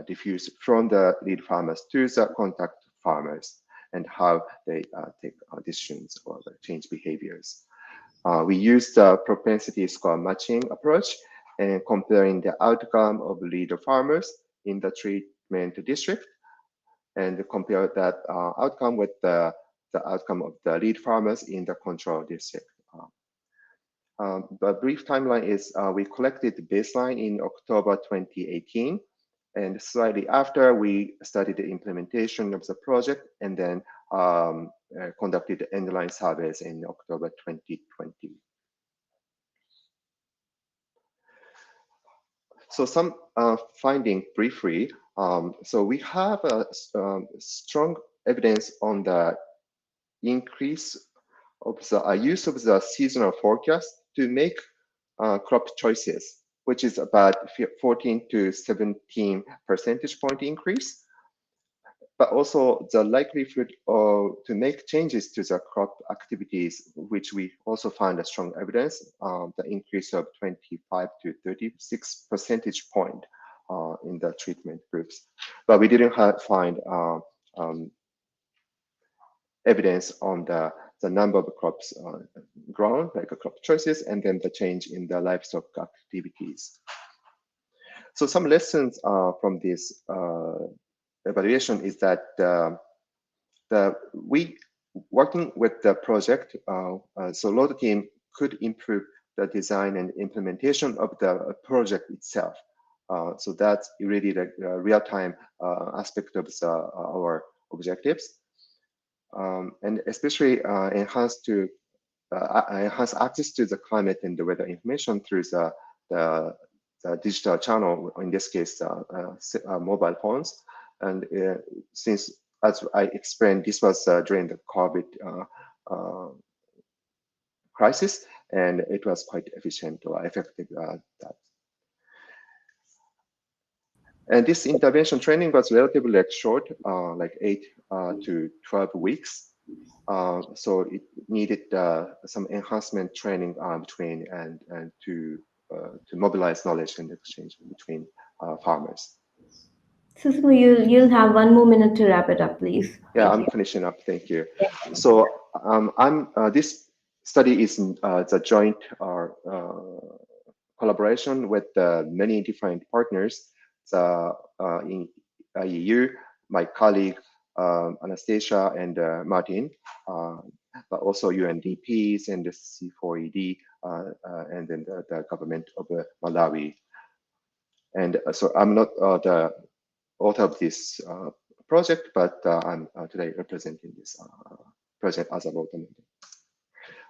Speaker 5: diffused from the lead farmers to the contact farmers, and how they take decisions or change behaviors. We use the propensity score matching approach and comparing the outcome of lead farmers in the treatment district, and compare that outcome with the outcome of the lead farmers in the control district. The brief timeline is we collected the baseline in October 2018, and slightly after we started the implementation of the project, and then conducted endline surveys in October 2020. So some finding briefly. So we have a strong evidence on the increase of the use of the seasonal forecast to make crop choices, which is about 14 to 17 percentage point increase, but also the likelihood to make changes to the crop activities, which we also found a strong evidence, the increase of 25 to 36 percentage point in the treatment groups. But we didn't find evidence on the number of crops grown, like crop choices, and then the change in the livestock activities. So some lessons from this evaluation is that we working with the project, so LOAD team could improve the design and implementation of the project itself. So that's really the real-time aspect of our objectives. And especially enhance access to the climate and the weather information through the digital channel, in this case, mobile phones. And since, as I explained, this was during the COVID crisis, and it was quite efficient or effective. And this intervention training was relatively short, like 8 to 12 weeks. So it needed some enhancement training between and to mobilize knowledge and exchange between farmers.
Speaker 2: Susumu, you'll have 1 more minute to wrap it up, please.
Speaker 5: Yeah, I'm finishing up. Thank you. So this study is the joint collaboration with many different partners. In EU, my colleague Anastasia and Martin, but also UNDPs and the C4ED, and then the government of Malawi. And so I'm not the author of this project, but I'm today representing this project as a author.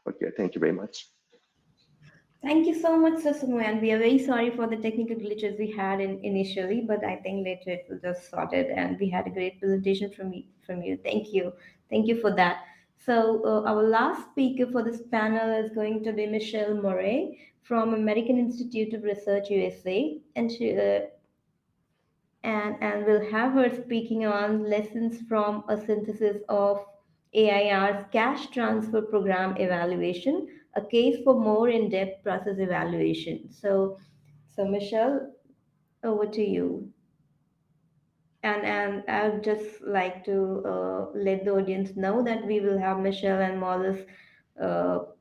Speaker 5: Okay, thank you very much.
Speaker 2: Thank you so much, Susumu, and we are very sorry for the technical glitches we had initially, but I think later it will just sort it, and we had a great presentation from you. Thank you for that. So our last speaker for this panel is going to be Michelle Murray from American Institute of Research, USA, and she and we'll have her speaking on lessons from a synthesis of AIR's cash transfer program evaluation, a case for more in-depth process evaluation. So Michelle, over to you. And I would just like to let the audience know that we will have Michelle and Marlous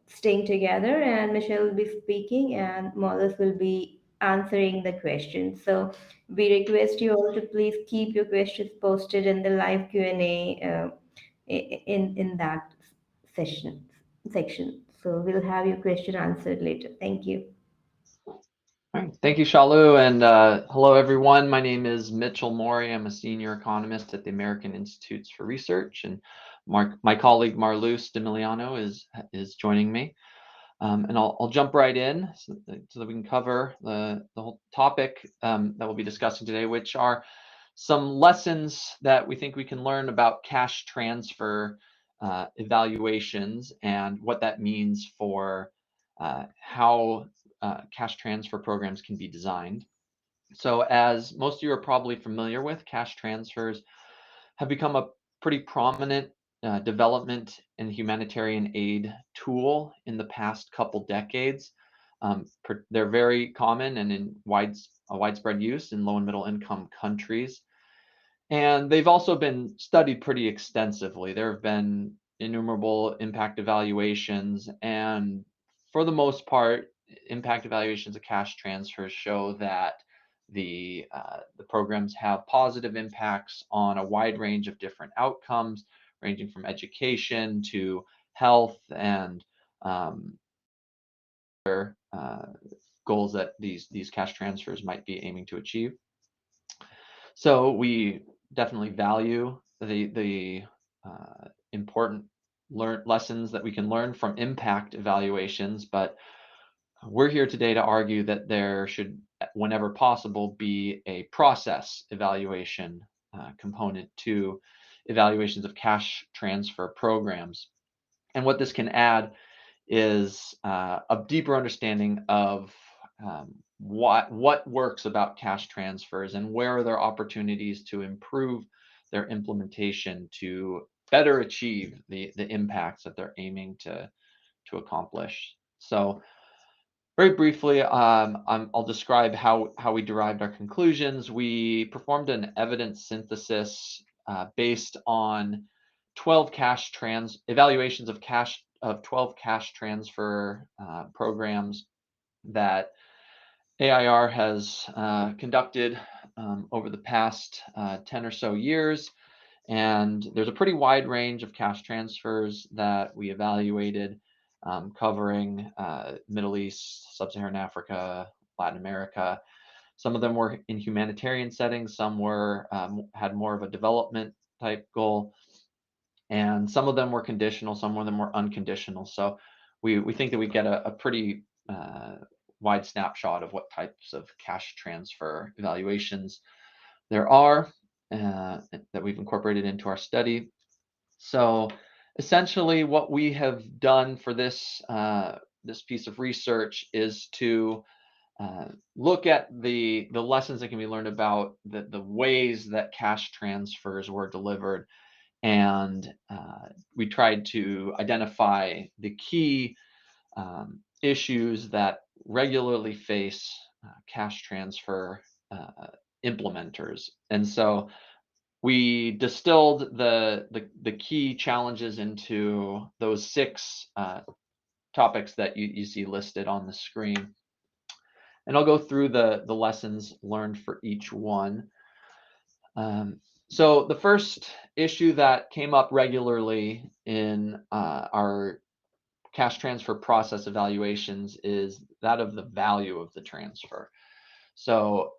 Speaker 2: staying together, and Michelle will be speaking, and Marlous will be answering the questions. So we request you all to please keep your questions posted in the live Q&A in that section. So we'll have your question answered later. Thank you.
Speaker 6: All right. Thank you, Shalu, and hello, everyone. My name is Mitchell Morey. I'm a senior economist at the American Institutes for Research, and my colleague Marlous de Milliano is joining me. And I'll jump right in so that we can cover the whole topic that we'll be discussing today, which are some lessons that we think we can learn about cash transfer evaluations and what that means for how cash transfer programs can be designed. So as most of you are probably familiar with, cash transfers have become a pretty prominent development and humanitarian aid tool in the past couple decades. They're very common and in widespread use in low and middle income countries. And they've also been studied pretty extensively. There have been innumerable impact evaluations, and for the most part, impact evaluations of cash transfers show that the programs have positive impacts on a wide range of different outcomes, ranging from education to health and other goals that these cash transfers might be aiming to achieve. So we definitely value the important lessons that we can learn from impact evaluations, but we're here today to argue that there should, whenever possible, be a process evaluation component to evaluations of cash transfer programs. And what this can add is a deeper understanding of what works about cash transfers and where are there opportunities to improve their implementation to better achieve the impacts that they're aiming to accomplish. So very briefly, I'll describe how we derived our conclusions. We performed an evidence synthesis based on 12 evaluations of 12 cash transfer programs that AIR has conducted over the past 10 or so years. And there's a pretty wide range of cash transfers that we evaluated, covering Middle East, Sub-Saharan Africa, Latin America. Some of them were in humanitarian settings, some were had more of a development type goal, and some of them were conditional, some of them were unconditional. So we think that we get a pretty wide snapshot of what types of cash transfer evaluations there are that we've incorporated into our study. So essentially what we have done for this this piece of research is to look at the lessons that can be learned about the ways that cash transfers were delivered. And we tried to identify the key issues that regularly face cash transfer implementers. And so we distilled the key challenges into those 6 topics that you see listed on the screen. And I'll go through the lessons learned for each one. So the first issue that came up regularly in our cash transfer process evaluations is that of the value of the transfer. So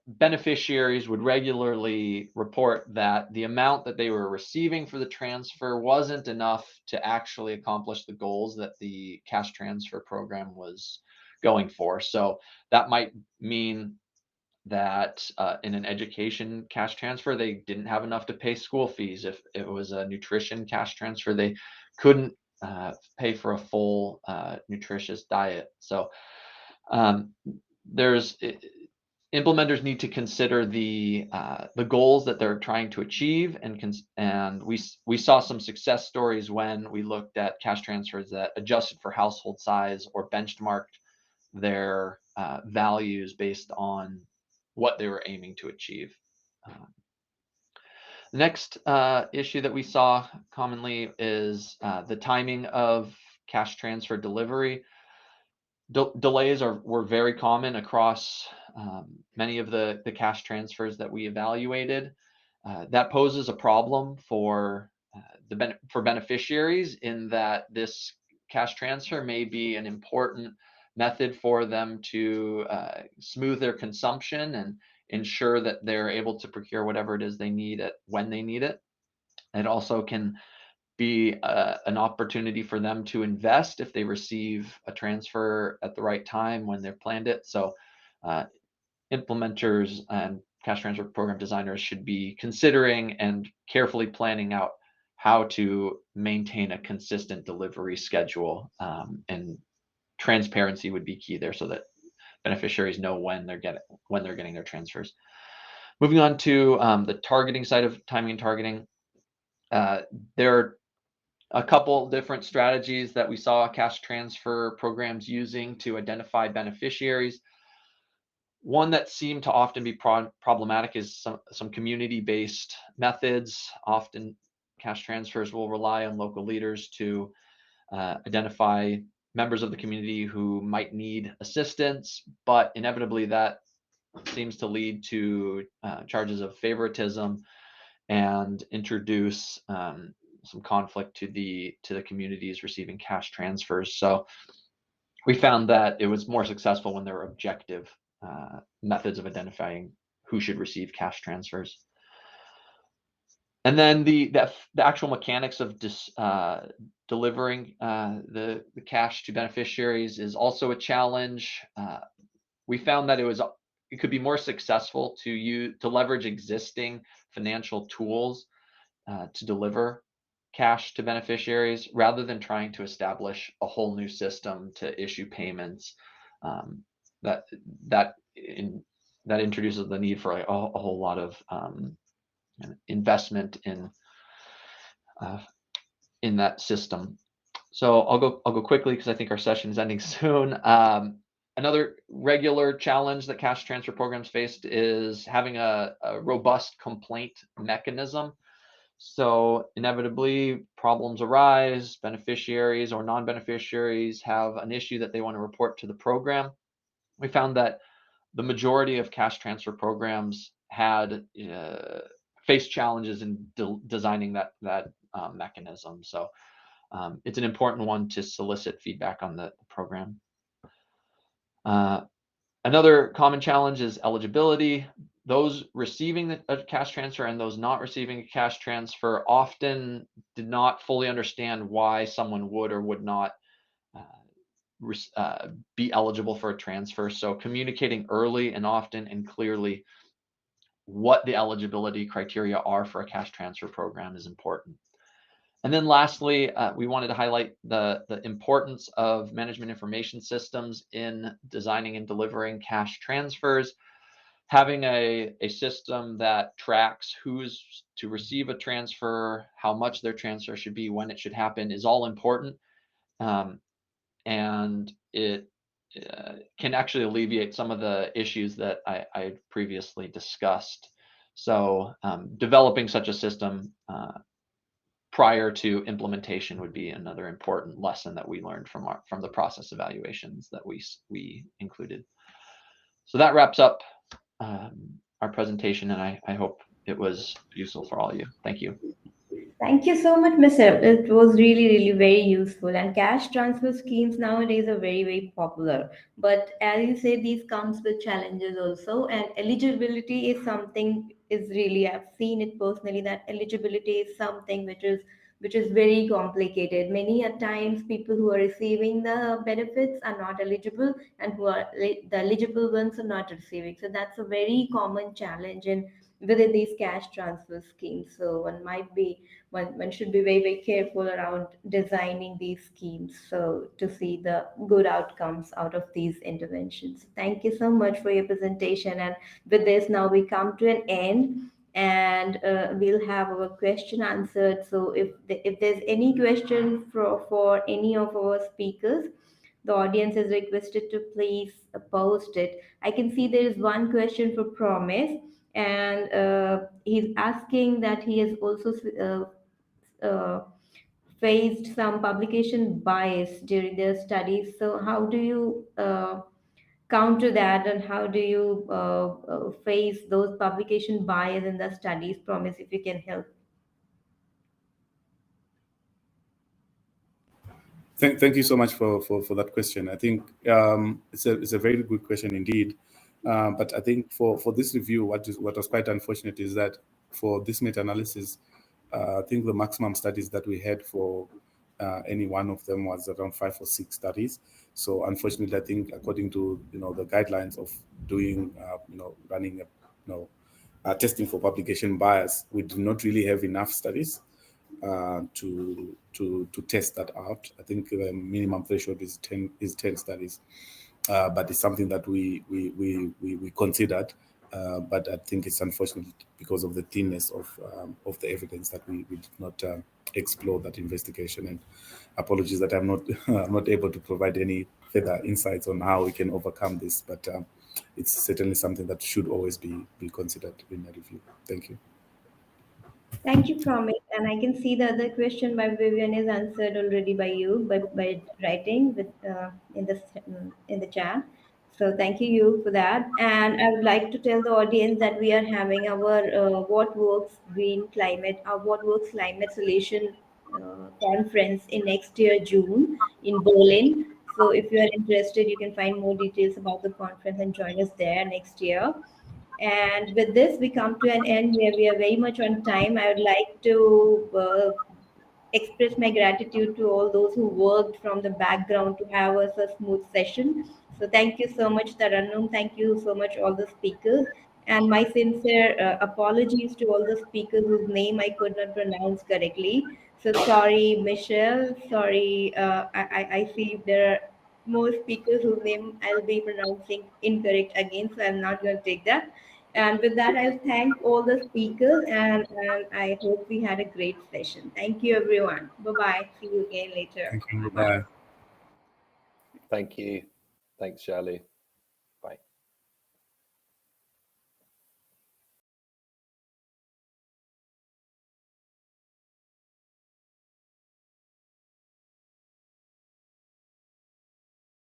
Speaker 6: beneficiaries would regularly report that the amount that they were receiving for the transfer wasn't enough to actually accomplish the goals that the cash transfer program was going for. So that might mean that in an education cash transfer, they didn't have enough to pay school fees. If it was a nutrition cash transfer, they couldn't pay for a full nutritious diet. So implementers need to consider the goals that they're trying to achieve, and we saw some success stories when we looked at cash transfers that adjusted for household size or benchmarked their values based on what they were aiming to achieve. The next issue that we saw commonly is the timing of cash transfer delivery. Delays were very common across many of the cash transfers that we evaluated. That poses a problem for beneficiaries in that this cash transfer may be an important method for them to smooth their consumption and ensure that they're able to procure whatever it is they need when they need it. It also can be an opportunity for them to invest if they receive a transfer at the right time when they've planned it. So implementers and cash transfer program designers should be considering and carefully planning out how to maintain a consistent delivery schedule, and transparency would be key there so that beneficiaries know when they're getting their transfers. Moving on to the targeting side of timing and targeting, there are a couple different strategies that we saw cash transfer programs using to identify beneficiaries. One that seemed to often be problematic is some community-based methods. Often cash transfers will rely on local leaders to identify members of the community who might need assistance, but inevitably that seems to lead to charges of favoritism and introduce some conflict to the communities receiving cash transfers. So we found that it was more successful when there were objective methods of identifying who should receive cash transfers. And then the actual mechanics of delivering the cash to beneficiaries is also a challenge. We found that it could be more successful to leverage existing financial tools to deliver cash to beneficiaries rather than trying to establish a whole new system to issue payments. That introduces the need for a whole lot of investment in that system. So I'll go quickly because I think our session is ending soon. Another regular challenge that cash transfer programs faced is having a robust complaint mechanism. So inevitably problems arise, beneficiaries or non-beneficiaries have an issue that they want to report to the program. We found that the majority of cash transfer programs had faced challenges in designing that mechanism. So it's an important one to solicit feedback on the program. Another common challenge is eligibility. Those receiving a cash transfer and those not receiving a cash transfer often did not fully understand why someone would or would not be eligible for a transfer. So communicating early and often and clearly what the eligibility criteria are for a cash transfer program is important. And then lastly, we wanted to highlight the importance of management information systems in designing and delivering cash transfers. Having a system that tracks who's to receive a transfer, how much their transfer should be, when it should happen is all important. And it can actually alleviate some of the issues that I previously discussed. So developing such a system prior to implementation would be another important lesson that we learned from the process evaluations that we included. So that wraps up our presentation, and I hope it was useful for all of you. Thank you.
Speaker 2: Thank you so much, Mr. It was really, really very useful. And cash transfer schemes nowadays are very, very popular. But as you say, these comes with challenges also. And eligibility is something is really, I've seen it personally, that eligibility is something which is very complicated. Many a times people who are receiving the benefits are not eligible, and who are the eligible ones are not receiving. So that's a very common challenge in within these cash transfer schemes. So one should be very, very careful around designing these schemes so to see the good outcomes out of these interventions. Thank you so much for your presentation. And with this, now we come to an end, and we'll have our question answered. So if there's any question for any of our speakers, the audience is requested to please post it. I can see there is one question for Promise, and he's asking that he has also faced some publication bias during their studies. So how do you counter that, and how do you face those publication bias in the studies? Promise, if you can help.
Speaker 4: Thank you so much for that question. I think it's a very good question indeed. But I think for this review, what was quite unfortunate is that for this meta-analysis, I think the maximum studies that we had for any one of them was around 5 or 6 studies. So unfortunately, I think according to the guidelines of doing running testing for publication bias, we do not really have enough studies to test that out. I think the minimum threshold is 10 studies, but it's something that we considered. But I think it's unfortunate because of the thinness of the evidence that we did not explore that investigation. And apologies that I'm not able to provide any further insights on how we can overcome this. But it's certainly something that should always be considered in a review. Thank you.
Speaker 2: Thank you, Promise. And I can see the other question by Vivian is answered already by you by writing with in the chat. So thank you for that. And I would like to tell the audience that we are having our What Works Green Climate, our What Works Climate Solution conference in next year June in Berlin. So if you are interested, you can find more details about the conference and join us there next year. And with this, we come to an end where we are very much on time. I would like to express my gratitude to all those who worked from the background to have us a smooth session. So thank you so much, Tarannum. Thank you so much, all the speakers. And my sincere apologies to all the speakers whose name I could not pronounce correctly. So sorry, Michelle. Sorry, I see there are more speakers whose name I'll be pronouncing incorrect again, so I'm not going to take that. And with that, I'll thank all the speakers, and I hope we had a great session. Thank you, everyone. Bye-bye. See you again later.
Speaker 4: Thank you.
Speaker 2: Bye.
Speaker 4: Bye.
Speaker 1: Thank you. Thanks, Shalu.